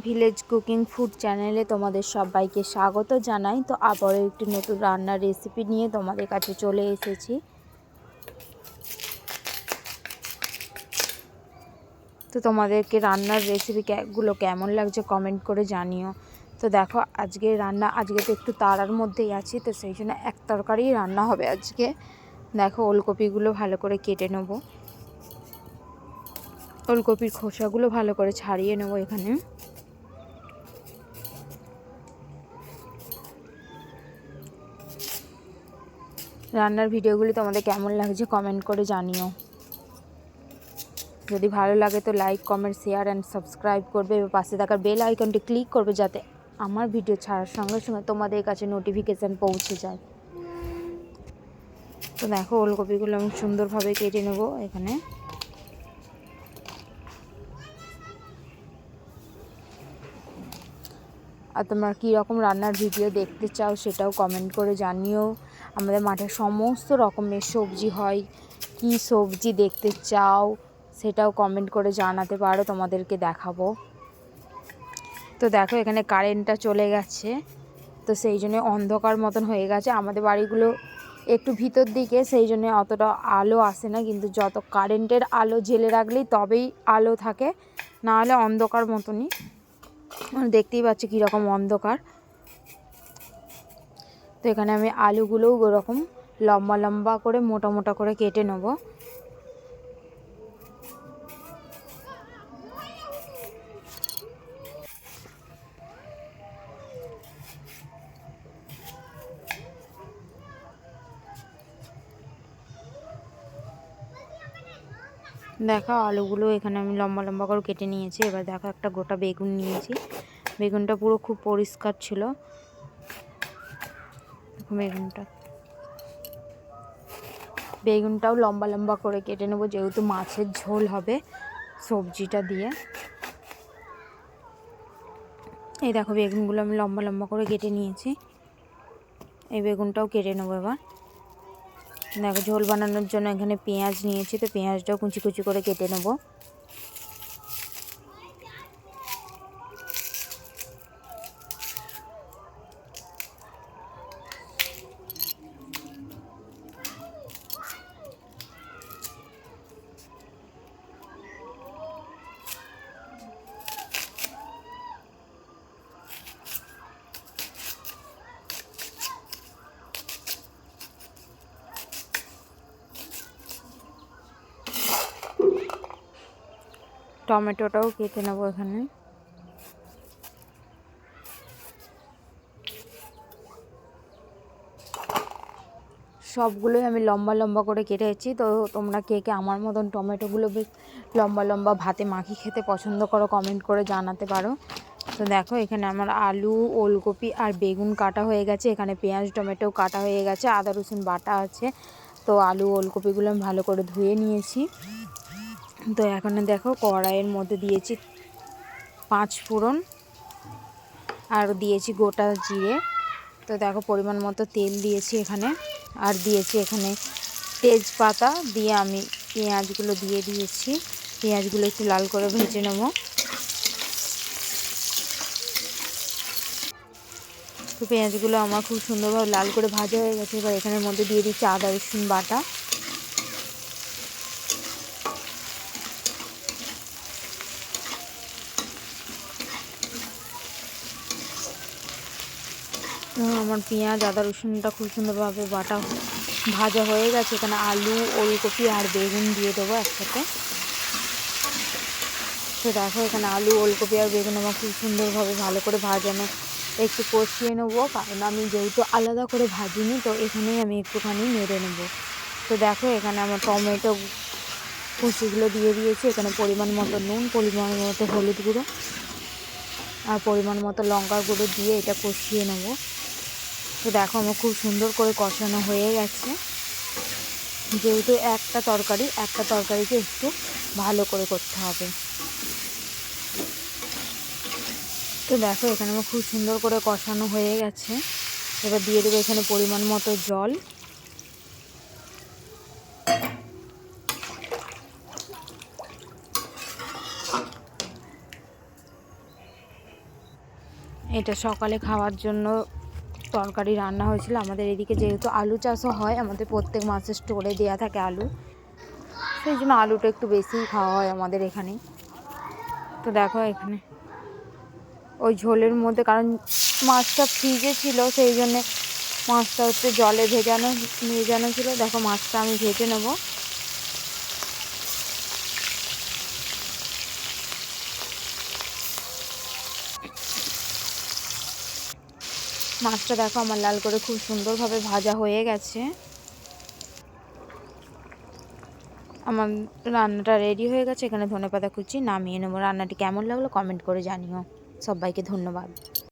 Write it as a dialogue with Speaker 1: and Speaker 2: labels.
Speaker 1: Village cooking food চ্যানেলে তোমাদের সবাইকে স্বাগত জানাই। তো আবারও একটি নতুন রান্নার রেসিপি নিয়ে তোমাদের কাছে চলে এসেছি। তো তোমাদেরকে রান্নার রেসিপিগুলো কেমন লাগছে কমেন্ট করে জানিও। তো দেখো আজকে তো একটু তাড়ার মধ্যেই আছি, তো সেই জন্য এক তরকারি রান্না হবে আজকে। দেখো ওলকপিগুলো ভালো করে কেটে নেব, ওলকপির খোসাগুলো ভালো করে ছাড়িয়ে নেব। এখানে রান্নার ভিডিওগুলি তোমাদের কেমন লাগছে কমেন্ট করে জানিও। যদি ভালো লাগে তো like, comment, share and subscribe করবে এবং পাশে থাকার বেল আইকনটি ক্লিক করবে, যাতে আমার ভিডিও ছাড়ার সঙ্গে সঙ্গে তোমাদের কাছে নোটিফিকেশান পৌঁছে যায়। তো দেখো ওলকপিগুলো আমি সুন্দরভাবে কেটে নেব এখানে। আর তোমরা কীরকম রান্নার ভিডিও দেখতে চাও সেটাও কমেন্ট করে জানিও। আমাদের মাঠে সমস্ত রকমের সবজি হয়, কি সবজি দেখতে চাও সেটাও কমেন্ট করে জানাতে পারো, তোমাদেরকে দেখাবো। তো দেখো এখানে কারেন্টটা চলে গেছে, তো সেই জন্য অন্ধকার মতন হয়ে গেছে। আমাদের বাড়িগুলো একটু ভিতর দিকে, সেই জন্য অতটা আলো আসে না, কিন্তু যত কারেন্টের আলো জেলে রাখলেই তবেই আলো থাকে, না হলে অন্ধকার মতনই। দেখতেই পাচ্ছি কীরকম অন্ধকার। তো এখানে আমি আলুগুলোও ওরকম লম্বা লম্বা করে মোটা মোটা করে কেটে নেব। দেখো আলুগুলো এখানে আমি লম্বা লম্বা করে কেটে নিয়েছি। এবার দেখো একটা গোটা বেগুন নিয়েছি, বেগুনটা পুরো খুব পরিষ্কার ছিল। বেগুনটাও লম্বা লম্বা করে কেটে নেবো, যেহেতু মাছের ঝোল হবে সবজিটা দিয়ে। এই দেখো বেগুনগুলো আমি লম্বা লম্বা করে কেটে নিয়েছি, এই বেগুনটাও কেটে নেবো। এবার দেখো ঝোল বানানোর জন্য এখানে পেঁয়াজ নিয়েছি, তো পেঁয়াজটাও কুচি কুচি করে কেটে নেবো। টমেটোটাও কেটে নেবো এখানে। সবগুলোই আমি লম্বা লম্বা করে কেটেছি। তো তোমরা কে কে আমার মতন টমেটোগুলো বেশ লম্বা লম্বা ভাতে মাখিয়ে খেতে পছন্দ করো কমেন্ট করে জানাতে পারো। তো দেখো এখানে আমার আলু, ওলকপি আর বেগুন কাটা হয়ে গেছে, এখানে পেঁয়াজ টমেটো কাটা হয়ে গেছে, আদা রসুন বাটা আছে। তো আলু ওলকপিগুলো আমি ভালো করে ধুয়ে নিয়েছি। তো এখানে দেখো কড়াইয়ের মধ্যে দিয়েছি 5 ফোড়ন আর দিয়েছি গোটা জিরে। তো দেখো পরিমাণ মতো তেল দিয়েছি এখানে, আর দিয়েছি এখানে তেজপাতা দিয়ে আমি পেঁয়াজগুলো দিয়ে দিয়েছি। পেঁয়াজগুলো একটু লাল করে ভেজে নেব। তো পেঁয়াজগুলো আমার খুব সুন্দরভাবে লাল করে ভাজা হয়ে গেছে। এবার এখানের মধ্যে দিয়ে দিচ্ছি আদা রসুন বাটা। আমার পেঁয়াজ আদা রসুনটা খুব সুন্দরভাবে ভাজা হয়ে গেছে। এখানে আলু, ওলকপি আর বেগুন দিয়ে দেবো একসাথে। তো দেখো এখানে আলু, ওলকপি আর বেগুন আমার খুব সুন্দরভাবে ভালো করে ভাজানো একটু কষিয়ে নেবো, কারণ আমি যেহেতু আলাদা করে ভাজিনি, তো এখানেই আমি একটুখানি নেড়ে নেবো। তো দেখো এখানে আমার টমেটো কুচিগুলো দিয়ে দিয়েছি। এখানে পরিমাণ মতো নুন, পরিমাণ মতো হলুদ গুঁড়ো আর পরিমাণ মতো লঙ্কার গুঁড়ো দিয়ে এটা কষিয়ে নেবো। তো দেখো আমার খুব সুন্দর করে কষানো হয়ে গেছে। যেহেতু একটা তরকারিকে একটু ভালো করে করতে হবে। তো দেখো এখানে আমার খুব সুন্দর করে কষানো হয়ে গেছে। এবার দিয়ে দেবো এখানে পরিমাণ মতো জল। এটা সকালে খাওয়ার জন্য তরকারি রান্না হয়েছিল। আমাদের এদিকে যেহেতু আলু চাষও হয়, আমাদের প্রত্যেক মাসে স্টোরে দেওয়া থাকে আলু, সেই জন্য আলুটা একটু বেশিই খাওয়া হয় আমাদের এখানে। তো দেখো এখানে ওই ঝোলের মধ্যে, কারণ মাছটা ফ্রিজে ছিল সেই জন্যে মাছটা হচ্ছে জলে ভেজানো ছিল। দেখো মাছটা আমি ভেজে নেবো। মাছটা দেখো আমার লাল করে খুব সুন্দরভাবে ভাজা হয়ে গেছে। আমার রান্নাটা রেডি হয়ে গেছে। এখানে ধনেপাতা কুচি নামিয়ে নেবো। রান্নাটি কেমন লাগলো কমেন্ট করে জানিও। সবাইকে ধন্যবাদ।